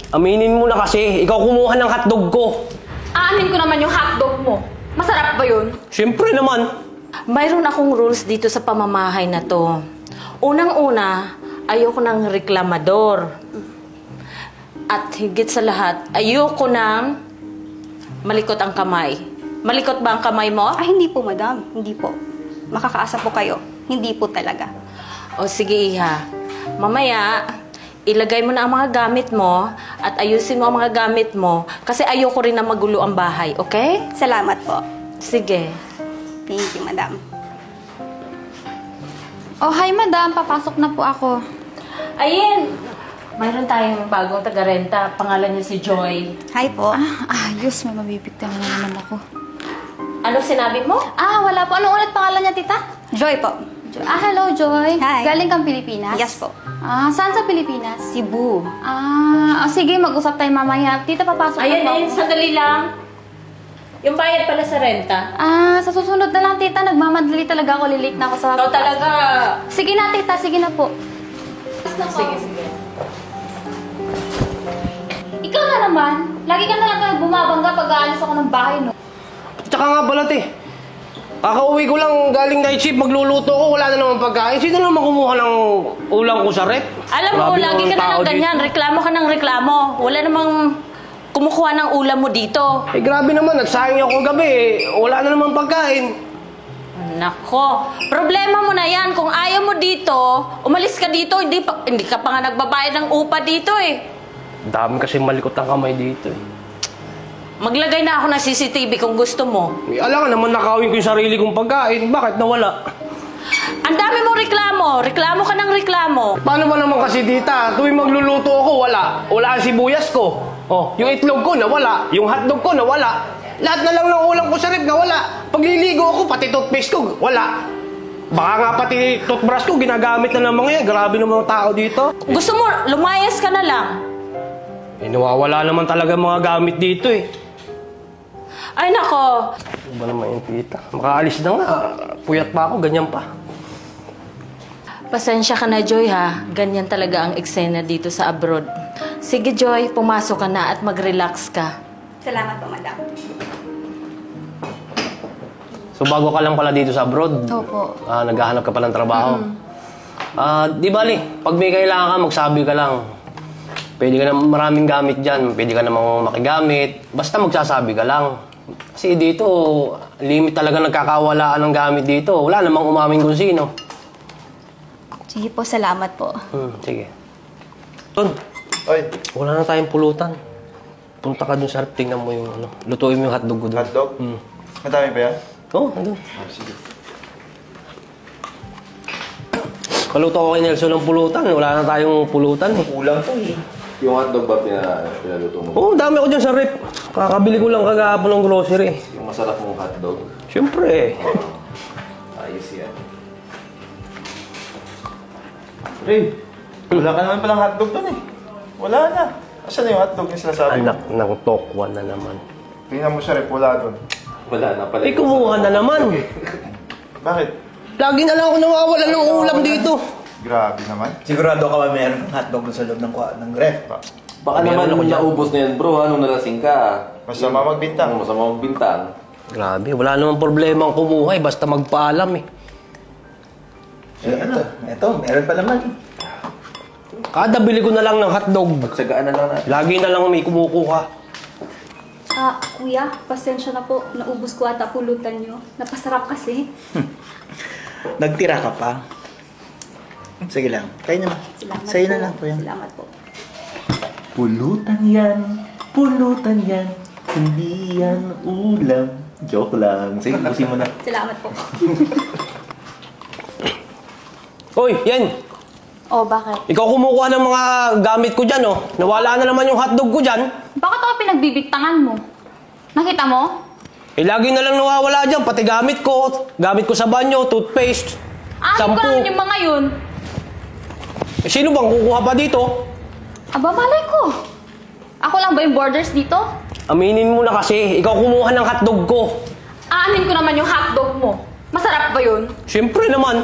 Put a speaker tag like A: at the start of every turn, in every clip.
A: Aminin mo na kasi, ikaw kumuha ng hotdog ko.
B: Aanin ko naman yung hotdog mo. Masarap ba yun?
A: Siyempre naman.
C: Mayroon akong rules dito sa pamamahay na to. Unang-una, ayoko ng reklamador. At higit sa lahat, ayoko ng malikot ang kamay. Malikot ba ang kamay mo?
D: Ay, hindi po, madam. Hindi po. Makakaasa po kayo. Hindi po talaga.
C: O sige, Iha. Mamaya, ilagay mo na ang mga gamit mo at ayusin mo ang mga gamit mo kasi ayoko rin na magulo ang bahay, okay?
D: Salamat po.
C: Sige.
D: Thank you, madam.
B: Oh, hi madam. Papasok na po ako.
C: Ayun! Mayroon tayong bagong taga-renta. Pangalan niya si Joy.
D: Hi po.
B: Ayos. May mabibigtan na naman ako.
C: Ano sinabi mo?
B: Wala po. Anong ulit pangalan niya, tita?
D: Joy po.
B: Hello, Joy.
D: Hi.
B: Galing kang Pilipinas?
D: Yes po.
B: Saan sa Pilipinas?
D: Cebu.
B: Sige, mag-usap tayo mamaya. Tita, papasok
C: Ayun,
B: na po.
C: ayun, sandali lang. Yung bayad pala sa renta.
B: Sa susunod na lang, tita. Nagmamadali talaga ako. Lilate na ako sa...
C: Ikaw talaga.
B: Sige na, tita. Sige na po.
C: Sige, sige.
B: Ikaw na naman. Lagi ka na lang bumabangga pag aalis ako ng bahay, no?
A: Tsaka nga pala, te. Kakauwi ko lang galing night shift, magluluto ko, wala na naman pagkain. Sino naman kumuha ng ulam ko sa rep?
C: Alam mo,
A: Grabe
C: lagi
A: naman
C: ka na
A: tao
C: lang ganyan.
A: dito.
C: Reklamo ka ng reklamo. Wala namang kumukuha ng ulam mo dito.
A: Eh grabe naman, nagsayang ako gabi eh. Wala na naman pagkain.
C: Nako, problema mo na yan. Kung ayaw mo dito, umalis ka dito. Hindi ka pa nga nagbabayad ng upa dito eh.
A: Dami kasi malikot ang kamay dito eh.
C: Maglagay na ako ng CCTV kung gusto mo.
A: Eh, alam nga naman nakawin ko yung sarili kong pagkain. Bakit nawala?
C: Ang dami mong reklamo. Reklamo ka ng reklamo.
A: Paano ba naman kasi tita? Tuwing magluluto ako, wala. Wala ang sibuyas ko. Oh, yung itlog ko nawala. Yung hotdog ko nawala. Lahat na lang ng ulam ko sa rep nawala. Pagliligo ako, pati toothpaste ko, wala. Baka nga pati toothbrush ko, ginagamit na ng mga yan. Grabe naman ang tao dito.
C: Gusto mo, lumayas ka na lang.
A: Eh, nawawala naman talaga mga gamit dito eh.
C: Ay nako.
A: Ano ba naman yung tita? Makaalis na nga. Puyat pa ako, ganyan pa.
C: Pasensya ka na, Joy, ha? Ganyan talaga ang eksena dito sa abroad. Sige, Joy, pumasok ka na at mag-relax ka.
D: Salamat po, madam.
A: So, bago ka lang pala dito sa abroad?
B: Opo.
A: Naghahanap ka pa ng trabaho? Di bali, pag may kailangan ka, magsabi ka lang. Pwede ka na maraming gamit dyan. Pwede ka namang makigamit. Basta magsasabi ka lang. Kasi dito, limit talaga nagkakawalaan ng gamit dito. Wala namang umaming kung sino.
D: Sige po, salamat po.
A: Sige. Ton,
E: Oy,
A: wala na tayong pulutan. Punta ka dun sa rep, tingnan mo yung ano. Lutuin mo yung hotdog ko dun.
E: hotdog? Madami pa yan?
A: Oo, andun.
E: Sige.
A: Kaluto ko kay Nelson ng pulutan. Wala na tayong pulutan eh.
E: Kulang to eh.
F: Yung hotdog ba pinaluto mo?
A: Oo, dami ko dyan sa rep. Kakabili ko lang kagahapon ng grocery.
F: Yung masarap mong hotdog?
A: Siyempre.
F: Ayos yan.
E: Ray, wala ka naman palang hotdog doon eh. Wala na. Asan na yung hotdog na sinasabi mo?
A: Anak ng tokwa na naman.
E: Tingnan mo sa rep, wala doon.
F: Wala na pala.
A: Eh, kumuha na naman.
E: Bakit?
A: Lagi na lang ako nawawala ng ulam dito.
E: Grabe naman.
G: Sigurado ka ba mayroon kang hotdog sa loob ng ref?
F: Baka naman naubos na yan bro, anong nalasing ka?
E: Masama magbintang.
F: Masama magbintang.
A: Grabe, wala namang problema ang kumuha eh. Basta magpaalam eh.
G: Ito, meron pa naman.
A: Kada bili ko na lang ng hotdog.
F: Pagsagaan na lang natin.
A: Lagi na lang may kumukuha.
D: Kuya, pasensya na po. Naubos ko ata pulutan nyo. Napasarap kasi.
G: Nagtira ka pa. Sige lang, kayo naman.
D: Salamat
G: Sa'yo
D: po.
G: na lang po yan.
D: Salamat po.
H: Pulutan yan, hindi yan ulam. Joke lang. Sige, busin mo na.
D: Salamat po.
A: Hoy, yan!
B: Oh, bakit?
A: Ikaw kumukuha ng mga gamit ko dyan, oh. Nawala na naman yung hotdog ko dyan.
B: Bakit ako pinagbibigtangan mo? Nakita mo?
A: Eh, lagi na lang nawawala dyan. Pati gamit ko. Gamit ko sa banyo, toothpaste,
B: Alam ko naman yung mga yun.
A: Eh, sino bang kukuha pa dito?
B: Aba, malay ko. Ako lang ba yung borders dito?
A: Aminin mo na kasi, ikaw kumuha ng hotdog ko.
B: Aanin ko naman yung hotdog mo. Masarap ba yun?
A: Siyempre naman.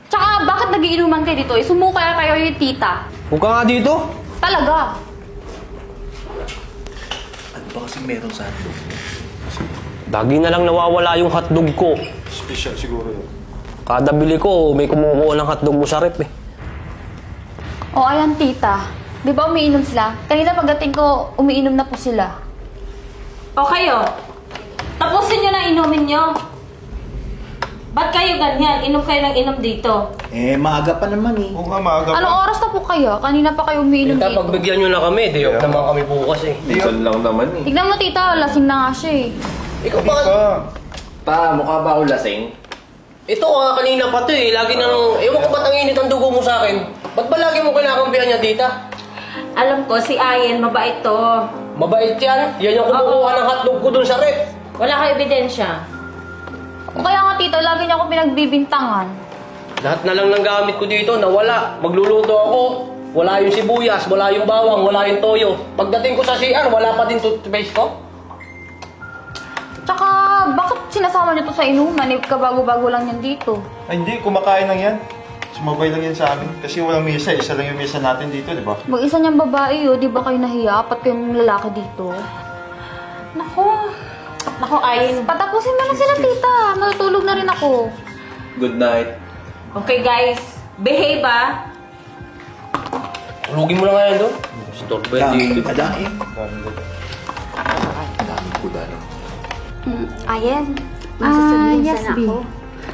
B: Tsaka, bakit nagiinuman kayo dito? Sumukay kayo yung tita.
A: Huwag ka nga dito.
B: Talaga.
G: pa kasi meron sa hotdog?
A: Lagi na lang nawawala yung hotdog ko.
E: Special siguro yun.
A: Kada bili ko, may kumukuha ng hotdog mo sa rep eh.
B: O ayan tita, di ba umiinom sila? Kanina pagdating ko, umiinom na po sila.
C: O kayo, tapusin nyo na inumin nyo. Ba't kayo ganyan? Inom kayo ng inom dito.
G: Eh, maaga pa naman eh.
E: Oo nga, maaga pa.
B: Anong oras na po kayo? Kanina pa kayo umiinom
A: Tita,
B: dito.
A: pagbigyan nyo na kami. Day off naman kami bukas eh.
F: Minsan lang naman eh.
B: Tignan mo tita, lasing na nga siya eh.
A: Ikaw
E: Hindi
A: ba?
E: pa.
F: Pa, mukha ba ako lasing?
A: Ito kanina pa to eh. Lagi nang... Ewan ko ba't ang init ang dugo mo sa akin? Ba't ba lagi mo kinakampihan niya, tita?
C: Alam ko, si Ayen, mabait to.
A: Mabait yan. Yan yung kumukuha ng hotdog ko dun sa rep.
C: Wala ka ebidensya.
B: O kaya nga tita, lagi niya ako pinagbibintangan.
A: Lahat na lang ng gamit ko dito, nawala. Magluluto ako. Wala yung sibuyas, wala yung bawang, wala yung toyo. Pagdating ko sa CR, wala pa din toothpaste ko.
B: Tsaka, bakit sinasama niyo to sa inuman? Eh, kabago-bago lang yan dito.
E: Ay, hindi. Kumakain lang yan. Sumabay lang yan sa amin. Kasi walang mesa. Isa lang yung mesa natin dito, di ba?
B: Mag-isa niyang babae oh, di ba kayo nahiya? Apat kayong lalaki dito.
C: Naku, Ayen.
B: Patapusin mo na sila tita. Matutulog na rin ako.
F: Good night.
C: Okay guys, behave ah.
A: Tulugin mo na nga yan doon. Store ba
G: Dami,
A: dito?
G: madami.
D: Ayen, may sasabihin
B: yes,
D: sana
B: B.
D: ako.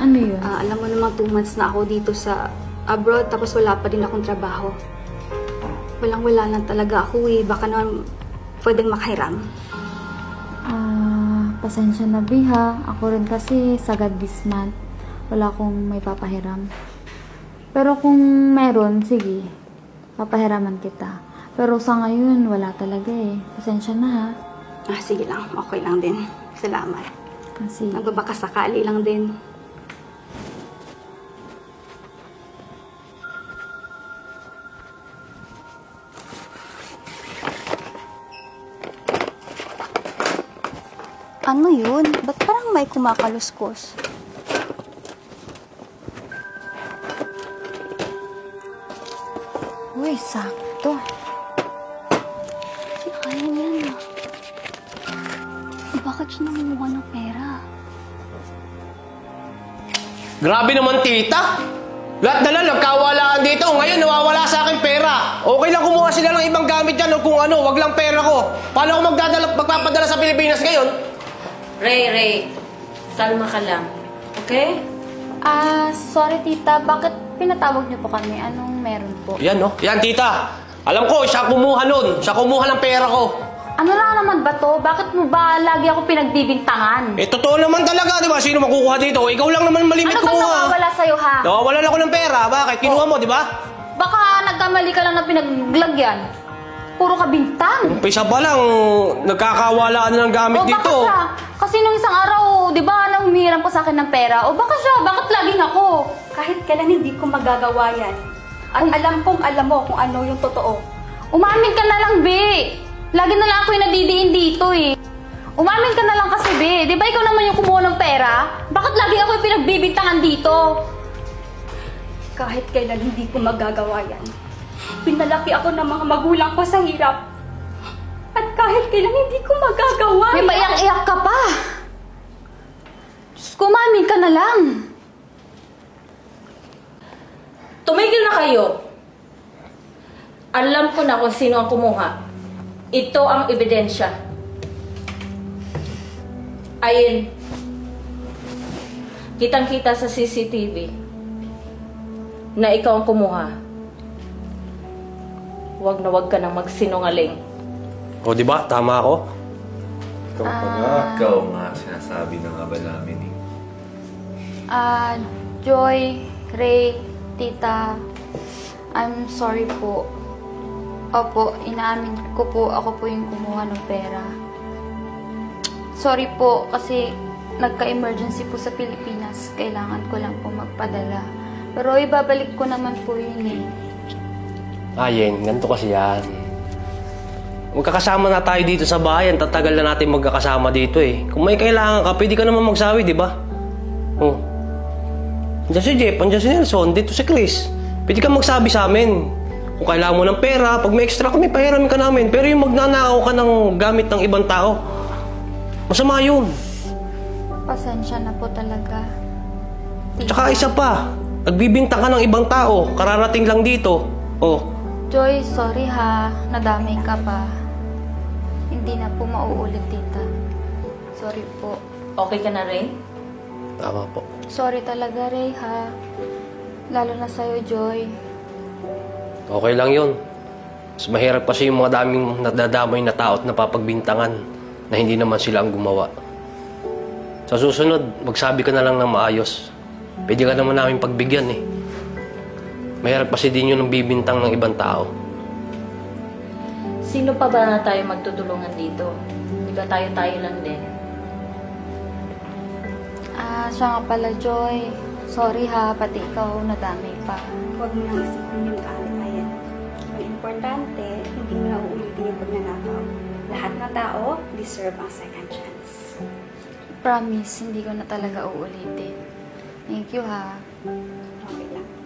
B: Ano yun?
D: Alam mo namang 2 months na ako dito sa abroad, tapos wala pa din akong trabaho. Walang-wala lang talaga ako eh. Baka naman pwedeng makahiram.
B: Pasensya na Biha. Ako rin kasi sagad this month. Wala akong may papahiram. Pero kung meron, sige. Papahiraman kita. Pero sa ngayon, wala talaga eh. Pasensya na ha.
D: Sige lang. Okay lang din. Salamat.
B: Kasi,
D: Nagbabaka sakali lang din. Ano yun? Ba't parang may kumakaluskos? Uy, sakto. Si Ayan yan ah. Bakit siya nangunguha ng pera?
A: Grabe naman, tita. Lahat na lang nagkawalaan dito. Ngayon, nawawala sa akin pera. Okay lang kumuha sila ng ibang gamit dyan o kung ano, wag lang pera ko. Paano ako magpapadala sa Pilipinas ngayon?
C: Ray, kalma ka lang. Okay?
B: sorry tita. Bakit pinatawag niyo po kami? Anong meron po?
A: Yan, no? Yan, tita. Alam ko, siya kumuha nun. Siya kumuha ng pera ko.
B: Ano lang naman ba to? Bakit mo ba lagi ako pinagbibintangan?
A: Eh, totoo naman talaga, di ba? Sino makukuha dito? Ikaw lang naman malimit
B: Ano ba
A: kumuha.
B: nawawala sa'yo ha?
A: Nawawalan ako ng pera. Bakit? Kinuha mo, di ba?
B: Baka nagkamali ka lang ng pinaglagyan. Puro ka bintang.
A: Umpisa pa lang, nagkakawalaan na ng gamit
B: O baka
A: dito.
B: siya? Kasi nung isang araw, di ba, nang humihiram pa sa akin ng pera. O baka siya? Bakit laging ako?
D: Kahit kailan hindi ko magagawa yan. At alam kong alam mo kung ano yung totoo.
B: Umamin ka na lang, Be. Lagi na lang ako yung nadidiin dito eh. Umamin ka na lang kasi, Be. Di ba ikaw naman yung kumuha ng pera? Bakit lagi ako yung pinagbibintangan dito?
D: Kahit kailan hindi ko magagawa yan. Pinalaki ako ng mga magulang ko sa hirap. At kahit kailan hindi ko magagawa
B: May
D: yan.
B: paiyak-iyak ka pa. Diyos ko, umamin ka na lang.
C: Tumigil na kayo. Alam ko na kung sino ang kumuha. Ito ang ebidensya. Ayin. Kitang-kita sa CCTV na ikaw ang kumuha. Huwag na huwag ka nang magsinungaling.
A: O, di ba? Tama ako?
E: Ikaw pa nga.
F: Ikaw nga, sinasabi na nga ba namin eh.
B: Joy, Ray, Tita, I'm sorry po. Opo, inaamin ko po, ako po yung kumuha ng pera. Sorry po, kasi nagka-emergency po sa Pilipinas. Kailangan ko lang po magpadala. Pero ibabalik ko naman po yun eh.
A: Ayen, ganito kasi yan. Magkakasama na tayo dito sa bayan. Tatagal na natin magkakasama dito eh. Kung may kailangan ka, pwede ka naman magsabi, di ba? Oh. Andiyan si Jeff, andiyan si Nelson, dito si Chris. Pwede ka magsabi sa amin. Kung kailangan mo ng pera, pag may extra kami, pahiramin ka namin. Pero yung magnanakaw ka ng gamit ng ibang tao, masama yun.
B: Pasensya na po talaga. Tita.
A: Tsaka isa pa, nagbibintang ka ng ibang tao, kararating lang dito. Oh,
B: Joy, sorry ha. Nadamay ka pa. Hindi na po mauulit, tita. Sorry po.
C: Okay ka na, Ray?
A: tama po.
B: Sorry talaga, Ray, ha. Lalo na sa'yo, Joy.
A: Okay lang yun. Mas mahirap kasi yung mga daming nadadamay na tao at napapagbintangan na hindi naman sila ang gumawa. Sa susunod, magsabi ka na lang ng maayos. Pwede ka naman namin pagbigyan eh. Mahirap kasi din yun ang bibintang ng ibang tao.
C: Sino pa ba na tayo magtutulungan dito? Di ba tayo-tayo lang din?
B: Siya nga pala, Joy. Sorry ha, pati ikaw nadamay pa.
D: Huwag mo nang isipin yung kaalipayan. Ang importante, hindi mo na uulitin yung pagnanakaw. Lahat ng tao deserve ang second chance.
B: Promise, hindi ko na talaga uulitin. Thank you ha.
D: Okay lang.